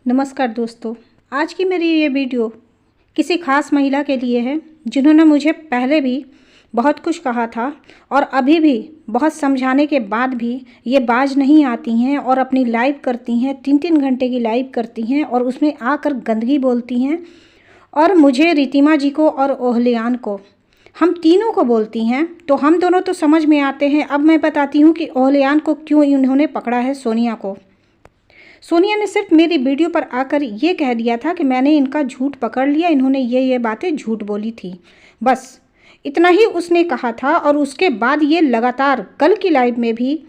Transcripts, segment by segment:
नमस्कार दोस्तों, आज की मेरी ये वीडियो किसी खास महिला के लिए है जिन्होंने मुझे पहले भी बहुत कुछ कहा था और अभी भी बहुत समझाने के बाद भी ये बाज नहीं आती हैं और अपनी लाइव करती हैं, 3-3 घंटे की लाइव करती हैं और उसमें आकर गंदगी बोलती हैं और मुझे रितिमा जी को और ओहलियान को, हम तीनों को बोलती हैं। तो हम दोनों तो समझ में आते हैं। अब मैं बताती हूँ कि ओहलियान को क्यों इन्होंने पकड़ा है सोनिया को। सोनिया ने सिर्फ मेरी वीडियो पर आकर ये कह दिया था कि मैंने इनका झूठ पकड़ लिया, इन्होंने ये बातें झूठ बोली थी, बस इतना ही उसने कहा था। और उसके बाद ये लगातार कल की लाइव में भी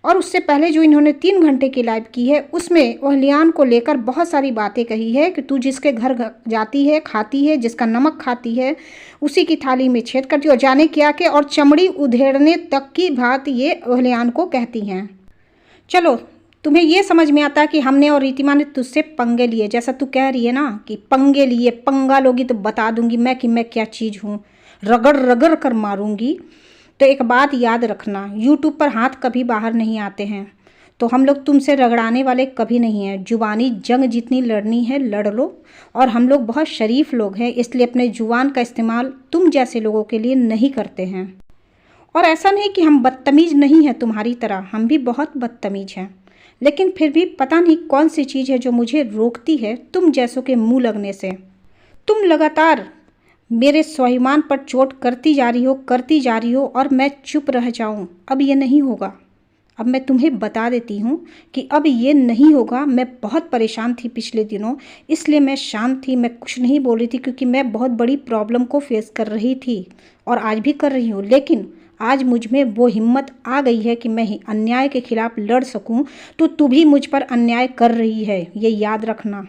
और उससे पहले जो इन्होंने 3 घंटे की लाइव की है उसमें ओहलियान को लेकर बहुत सारी बातें कही है कि तू जिसके घर जाती है, खाती है, जिसका नमक खाती है उसी की थाली में छेद करती है और जाने क्या के और चमड़ी उधेड़ने तक की बात ये ओहलियान को कहती हैं। चलो, तुम्हें ये समझ में आता है कि हमने और रितिमा ने तुझसे पंगे लिए, जैसा तू कह रही है ना कि पंगे लिए, पंगा लोगी तो बता दूंगी मैं कि मैं क्या चीज़ हूँ, रगड़ रगड़ कर मारूंगी। तो एक बात याद रखना, यूट्यूब पर हाथ कभी बाहर नहीं आते हैं, तो हम लोग तुमसे रगड़ाने वाले कभी नहीं हैं। जुबानी जंग जितनी लड़नी है लड़ लो, और हम लोग बहुत शरीफ लोग हैं, इसलिए अपने जुबान का इस्तेमाल तुम जैसे लोगों के लिए नहीं करते हैं। और ऐसा नहीं कि हम बदतमीज़ नहीं हैं तुम्हारी तरह, हम भी बहुत बदतमीज़ हैं, लेकिन फिर भी पता नहीं कौन सी चीज़ है जो मुझे रोकती है तुम जैसों के मुंह लगने से। तुम लगातार मेरे स्वाभिमान पर चोट करती जा रही हो और मैं चुप रह जाऊं। अब ये नहीं होगा। अब मैं तुम्हें बता देती हूँ कि अब ये नहीं होगा। मैं बहुत परेशान थी पिछले दिनों, इसलिए मैं शांत थी, मैं कुछ नहीं बोल रही थी, क्योंकि मैं बहुत बड़ी प्रॉब्लम को फेस कर रही थी और आज भी कर रही हूँ। लेकिन आज मुझ में वो हिम्मत आ गई है कि मैं अन्याय के खिलाफ लड़ सकूं। तो तू भी मुझ पर अन्याय कर रही है, ये याद रखना।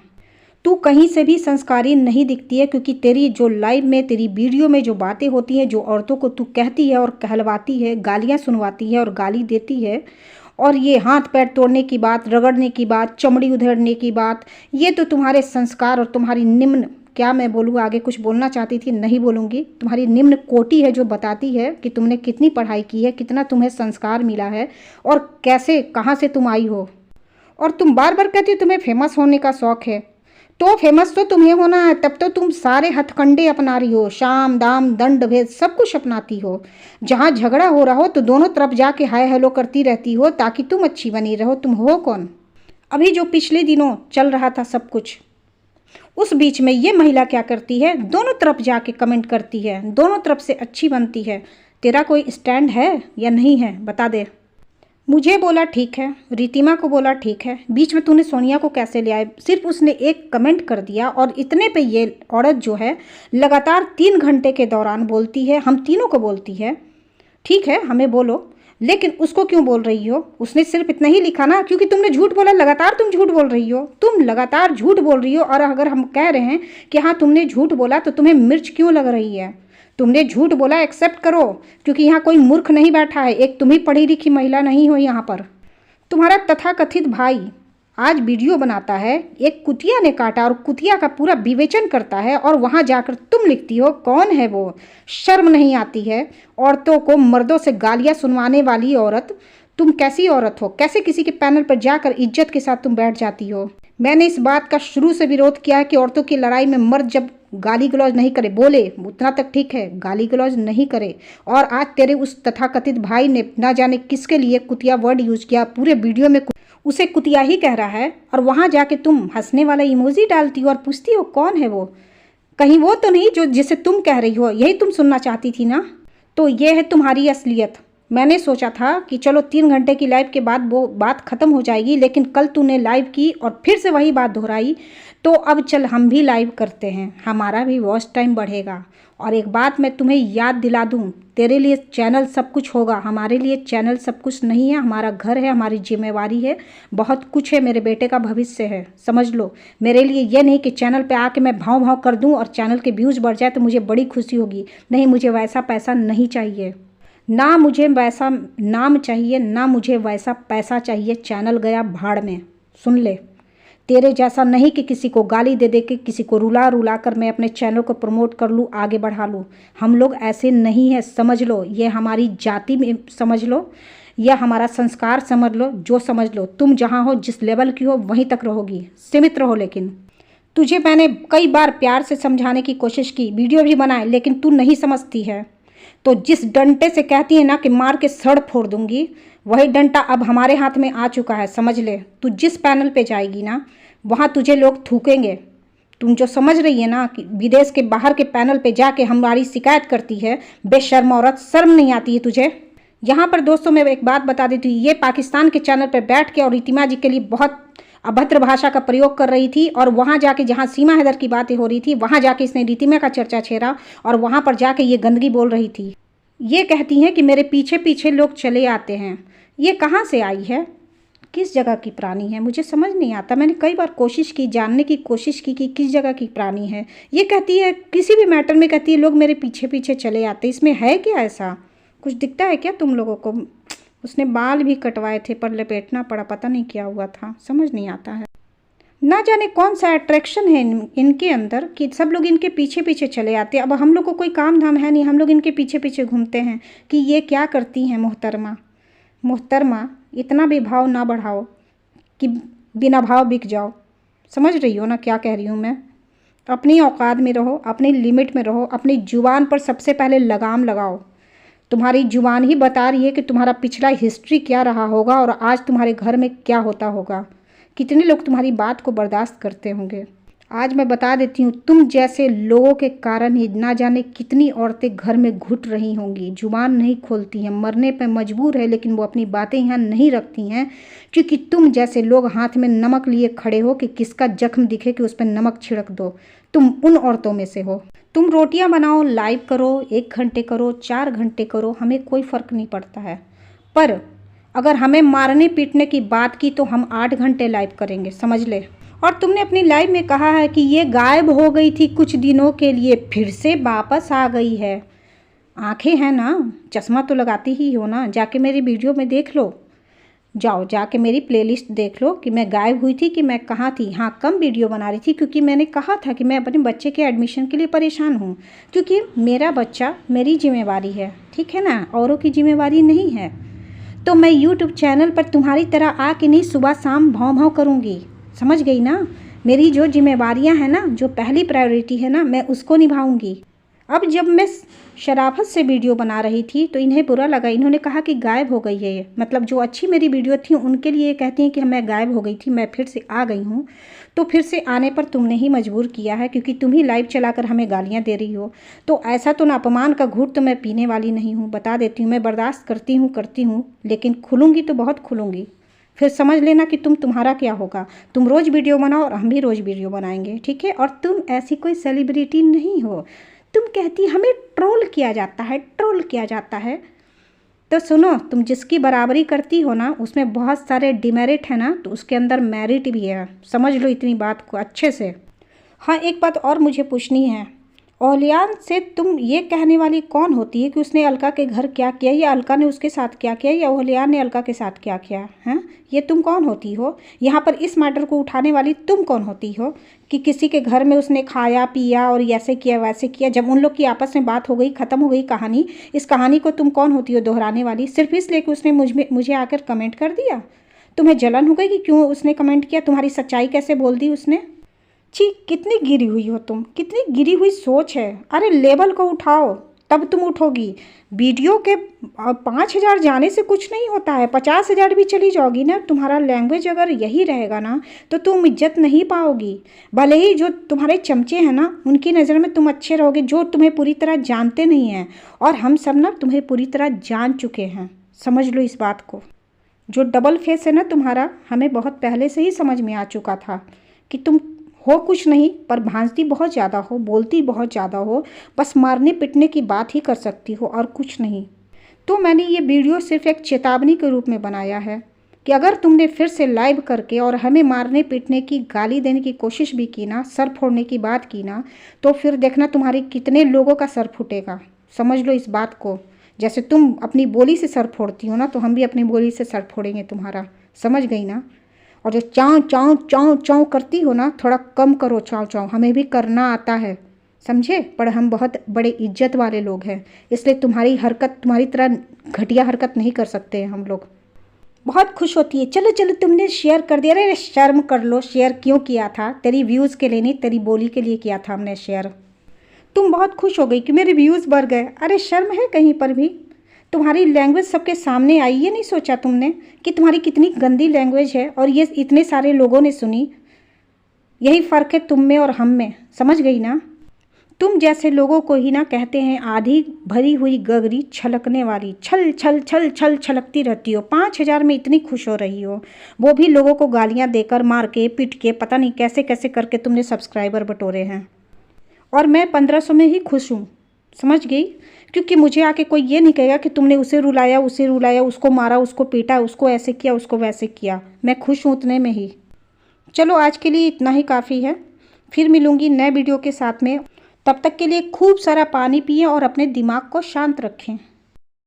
तू कहीं से भी संस्कारी नहीं दिखती है, क्योंकि तेरी जो लाइव में, तेरी वीडियो में जो बातें होती हैं, जो औरतों को तू कहती है और कहलवाती है, गालियाँ सुनवाती है और गाली देती है, और ये हाथ पैर तोड़ने की बात, रगड़ने की बात, चमड़ी उधेड़ने की बात, ये तो तुम्हारे संस्कार और तुम्हारी निम्न, क्या मैं बोलूँ, आगे कुछ बोलना चाहती थी नहीं बोलूँगी, तुम्हारी निम्न कोटि है जो बताती है कि तुमने कितनी पढ़ाई की है, कितना तुम्हें संस्कार मिला है और कैसे, कहाँ से तुम आई हो। और तुम बार बार कहती हो तुम्हें फेमस होने का शौक़ है, तो फेमस तो तुम्हें होना है, तब तो तुम सारे हथकंडे अपना रही हो, शाम दाम दंड भेद सब कुछ अपनाती हो। जहाँ झगड़ा हो रहा हो तो दोनों तरफ जाके हाय हेलो करती रहती हो ताकि तुम अच्छी बनी रहो। तुम हो कौन? अभी जो पिछले दिनों चल रहा था सब कुछ, उस बीच में ये महिला क्या करती है, दोनों तरफ जाके कमेंट करती है, दोनों तरफ से अच्छी बनती है। तेरा कोई स्टैंड है या नहीं है, बता दे। मुझे बोला ठीक है, रितिमा को बोला ठीक है, बीच में तूने सोनिया को कैसे ले आए? सिर्फ उसने एक कमेंट कर दिया और इतने पे ये औरत जो है लगातार 3 घंटे के दौरान बोलती है, हम तीनों को बोलती है। ठीक है, हमें बोलो, लेकिन उसको क्यों बोल रही हो? उसने सिर्फ इतना ही लिखा ना, क्योंकि तुमने झूठ बोला, लगातार तुम झूठ बोल रही हो, तुम लगातार झूठ बोल रही हो। और अगर हम कह रहे हैं कि हाँ तुमने झूठ बोला, तो तुम्हें मिर्च क्यों लग रही है? तुमने झूठ बोला, एक्सेप्ट करो, क्योंकि यहाँ कोई मूर्ख नहीं बैठा है, एक तुम ही पढ़ी लिखी महिला नहीं हो यहाँ पर। तुम्हारा तथाकथित भाई आज वीडियो बनाता है, एक कुतिया ने काटा और कुतिया का पूरा विवेचन करता है, और वहाँ जाकर तुम लिखती हो कौन है वो? शर्म नहीं आती है? औरतों को मर्दों से गालियाँ सुनवाने वाली औरत, तुम कैसी औरत हो? कैसे किसी के पैनल पर जाकर इज्जत के साथ तुम बैठ जाती हो? मैंने इस बात का शुरू से विरोध किया है कि औरतों की लड़ाई में मर्द जब गाली गलौज नहीं करे, बोले उतना तक ठीक है, गाली गलौज नहीं करे। और आज तेरे उस तथाकथित भाई ने ना जाने किसके लिए कुतिया वर्ड यूज़ किया, पूरे वीडियो में उसे कुतिया ही कह रहा है, और वहाँ जाके तुम हंसने वाला इमोजी डालती हो और पूछती हो कौन है वो? कहीं वो तो नहीं जो जिसे तुम कह रही हो? यही तुम सुनना चाहती थी ना? तो ये है तुम्हारी असलियत। मैंने सोचा था कि चलो 3 घंटे की लाइव के बाद वो बात ख़त्म हो जाएगी, लेकिन कल तूने लाइव की और फिर से वही बात दोहराई, तो अब चल हम भी लाइव करते हैं, हमारा भी वॉच टाइम बढ़ेगा। और एक बात मैं तुम्हें याद दिला दूं, तेरे लिए चैनल सब कुछ होगा, हमारे लिए चैनल सब कुछ नहीं है। हमारा घर है, हमारी जिम्मेवारी है, बहुत कुछ है, मेरे बेटे का भविष्य है, समझ लो। मेरे लिए ये नहीं कि चैनल पे आके मैं भाव भाव कर दूं और चैनल के व्यूज़ बढ़ जाए तो मुझे बड़ी खुशी होगी। नहीं, मुझे वैसा पैसा नहीं चाहिए, ना मुझे वैसा नाम चाहिए, ना मुझे वैसा पैसा चाहिए। चैनल गया भाड़ में, सुन ले। तेरे जैसा नहीं कि किसी को गाली दे दे के, किसी को रुला रुला कर मैं अपने चैनल को प्रमोट कर लूँ, आगे बढ़ा लूँ। हम लोग ऐसे नहीं हैं, समझ लो। ये हमारी जाति में समझ लो, यह हमारा संस्कार समझ लो, जो समझ लो। तुम जहाँ हो, जिस लेवल की हो, वहीं तक रहोगी, सीमित रहो। लेकिन तुझे मैंने कई बार प्यार से समझाने की कोशिश की, वीडियो भी बनाए, लेकिन तू नहीं समझती है। तो जिस डंडे से कहती है ना कि मार के सड़ फोड़ दूंगी, वही डंडा अब हमारे हाथ में आ चुका है, समझ ले। तू जिस पैनल पे जाएगी ना, वहाँ तुझे लोग थूकेंगे। तुम जो समझ रही है ना कि विदेश के बाहर के पैनल पे जाके हमारी शिकायत करती है, बेशर्म औरत, शर्म नहीं आती है तुझे? यहाँ पर दोस्तों मैं एक बात बता देती हूँ, ये पाकिस्तान के चैनल पर बैठ के और रितिमा जी के लिए बहुत अभद्र भाषा का प्रयोग कर रही थी, और वहाँ जाके जहाँ सीमा हैदर की बातें हो रही थी, वहाँ जाके इसने रितिमा का चर्चा छेड़ा और वहाँ पर जाके ये गंदगी बोल रही थी। ये कहती हैं कि मेरे पीछे पीछे लोग चले आते हैं। ये कहाँ से आई है, किस जगह की प्राणी है, मुझे समझ नहीं आता। मैंने कई बार कोशिश की, जानने की कोशिश की कि किस जगह की प्राणी है। ये कहती है किसी भी मैटर में, कहती है लोग मेरे पीछे पीछे चले आते। इसमें है क्या ऐसा? कुछ दिखता है क्या तुम लोगों को? उसने बाल भी कटवाए थे पर लपेटना पड़ा, पता नहीं क्या हुआ था, समझ नहीं आता है। ना जाने कौन सा अट्रैक्शन है इनके अंदर कि सब लोग इनके पीछे पीछे चले आते हैं। अब हम लोग को कोई काम धाम है नहीं, हम लोग इनके पीछे पीछे घूमते हैं कि ये क्या करती हैं। मोहतरमा, मोहतरमा, इतना भी भाव ना बढ़ाओ कि बिना भाव बिक जाओ। समझ रही हो ना क्या कह रही हूँ मैं? अपनी औकात में रहो, अपनी लिमिट में रहो, अपनी जुबान पर सबसे पहले लगाम लगाओ। तुम्हारी जुबान ही बता रही है कि तुम्हारा पिछला हिस्ट्री क्या रहा होगा और आज तुम्हारे घर में क्या होता होगा। कितने लोग तुम्हारी बात को बर्दाश्त करते होंगे। आज मैं बता देती हूँ, तुम जैसे लोगों के कारण ही ना जाने कितनी औरतें घर में घुट रही होंगी, जुबान नहीं खोलती हैं, मरने पर मजबूर है, लेकिन वो अपनी बातें यहाँ नहीं रखती हैं क्योंकि तुम जैसे लोग हाथ में नमक लिए खड़े हो कि किसका जख्म दिखे कि उस पर नमक छिड़क दो। तुम उन औरतों में से हो। तुम रोटियां बनाओ, लाइव करो, 1 घंटे करो, 4 घंटे करो, हमें कोई फ़र्क नहीं पड़ता है। पर अगर हमें मारने पीटने की बात की तो हम 8 घंटे लाइव करेंगे, समझ ले। और तुमने अपनी लाइव में कहा है कि ये गायब हो गई थी कुछ दिनों के लिए, फिर से वापस आ गई है। आंखें हैं ना, चश्मा तो लगाती ही हो ना। जाके मेरी वीडियो में देख लो, जाओ जाके मेरी प्लेलिस्ट देख लो कि मैं गायब हुई थी कि मैं कहाँ थी। हाँ, कम वीडियो बना रही थी क्योंकि मैंने कहा था कि मैं अपने बच्चे के एडमिशन के लिए परेशान हूँ, क्योंकि मेरा बच्चा मेरी जिम्मेवारी है, ठीक है ना, औरों की जिम्मेवारी नहीं है। तो मैं यूट्यूब चैनल पर तुम्हारी तरह आके नहीं सुबह शाम भाव भाव करूँगी, समझ गई ना। मेरी जो जिम्मेवारियां हैं ना, जो पहली प्रायोरिटी है ना, मैं उसको निभाऊंगी। अब जब मैं शराफत से वीडियो बना रही थी तो इन्हें बुरा लगा, इन्होंने कहा कि गायब हो गई है ये। मतलब जो अच्छी मेरी वीडियो थी उनके लिए कहती हैं कि मैं गायब हो गई थी, मैं फिर से आ गई हूँ। तो फिर से आने पर तुमने ही मजबूर किया है क्योंकि तुम ही लाइव चलाकर हमें गालियाँ दे रही हो। तो ऐसा तो ना, अपमान का घूंट तो मैं पीने वाली नहीं हूँ, बता देती हूँ। मैं बर्दाश्त करती हूँ, लेकिन खुलूँगी तो बहुत खुलूँगी। फिर समझ लेना कि तुम्हारा क्या होगा। तुम रोज़ वीडियो बनाओ और हम भी रोज़ वीडियो बनाएंगे, ठीक है। और तुम ऐसी कोई सेलिब्रिटी नहीं हो। तुम कहती हमें ट्रोल किया जाता है, ट्रोल किया जाता है। तो सुनो, तुम जिसकी बराबरी करती हो ना, उसमें बहुत सारे डिमेरिट है ना, तो उसके अंदर मेरिट भी है, समझ लो इतनी बात को अच्छे से। हाँ, एक बात और मुझे पूछनी है, ओलियान से तुम ये कहने वाली कौन होती है कि उसने अलका के घर क्या किया, या अलका ने उसके साथ क्या किया, या ओलियान ने अलका के साथ क्या किया है? ये तुम कौन होती हो? यहाँ पर इस मैटर को उठाने वाली तुम कौन होती हो कि किसी के घर में उसने खाया पिया और ऐसे किया वैसे किया? जब उन लोग की आपस में बात हो गई, ख़त्म हो गई कहानी, इस कहानी को तुम कौन होती हो दोहराने वाली? सिर्फ इसलिए कि उसने मुझे आकर कमेंट कर दिया, तुम्हें जलन हो गई कि क्यों उसने कमेंट किया, तुम्हारी सच्चाई कैसे बोल दी उसने? छी, कितनी गिरी हुई हो तुम, कितनी गिरी हुई सोच है। अरे लेवल को उठाओ तब तुम उठोगी। वीडियो के 5,000 जाने से कुछ नहीं होता है, 50,000 भी चली जाओगी ना, तुम्हारा लैंग्वेज अगर यही रहेगा ना तो तुम इज्जत नहीं पाओगी। भले ही जो तुम्हारे चमचे हैं ना, उनकी नज़र में तुम अच्छे रहोगे, जो तुम्हें पूरी तरह जानते नहीं हैं। और हम सब ना तुम्हें पूरी तरह जान चुके हैं, समझ लो इस बात को। जो डबल फेस है ना तुम्हारा, हमें बहुत पहले से ही समझ में आ चुका था कि तुम हो कुछ नहीं, पर भांजती बहुत ज़्यादा हो, बोलती बहुत ज़्यादा हो, बस मारने पिटने की बात ही कर सकती हो और कुछ नहीं। तो मैंने ये वीडियो सिर्फ एक चेतावनी के रूप में बनाया है कि अगर तुमने फिर से लाइव करके और हमें मारने पीटने की, गाली देने की कोशिश भी की ना, सर फोड़ने की बात की ना, तो फिर देखना तुम्हारे कितने लोगों का सर फूटेगा। समझ लो इस बात को। जैसे तुम अपनी बोली से सर फोड़ती हो ना, तो हम भी अपनी बोली से सर फोड़ेंगे तुम्हारा, समझ गई ना। और जो चाँव चाँव चाँव चाँव करती हो ना, थोड़ा कम करो चाँव चाँव, हमें भी करना आता है, समझे। पर हम बहुत बड़े इज्जत वाले लोग हैं, इसलिए तुम्हारी हरकत तुम्हारी तरह घटिया हरकत नहीं कर सकते हैं हम लोग। बहुत खुश होती है, चलो चलो तुमने शेयर कर दिया। अरे शर्म कर लो, शेयर क्यों किया था? तेरी व्यूज़ के लिए नहीं, तेरी बोली के लिए किया था हमने शेयर। तुम बहुत खुश हो गई कि मेरे व्यूज़ बढ़ गए। अरे शर्म है कहीं पर भी? तुम्हारी लैंग्वेज सबके सामने आई, ये नहीं सोचा तुमने कि तुम्हारी कितनी गंदी लैंग्वेज है और ये इतने सारे लोगों ने सुनी? यही फ़र्क है तुम में और हम में, समझ गई ना? तुम जैसे लोगों को ही ना कहते हैं आधी भरी हुई गगरी छलकने वाली। छल छल छल छल छलकती रहती हो। 5,000 में इतनी खुश हो रही हो, वो भी लोगों को गालियां देकर, मार के, पीट के, पता नहीं कैसे कैसे करके तुमने सब्सक्राइबर बटोरे हैं। और मैं 1500 में ही खुश हूँ, समझ गई? क्योंकि मुझे आके कोई ये नहीं कहेगा कि तुमने उसे रुलाया, उसको मारा, उसको पीटा, उसको ऐसे किया, उसको वैसे किया। मैं खुश हूँ उतने में ही। चलो आज के लिए इतना ही काफ़ी है। फिर मिलूँगी नए वीडियो के साथ में। तब तक के लिए खूब सारा पानी पिएं और अपने दिमाग को शांत रखें।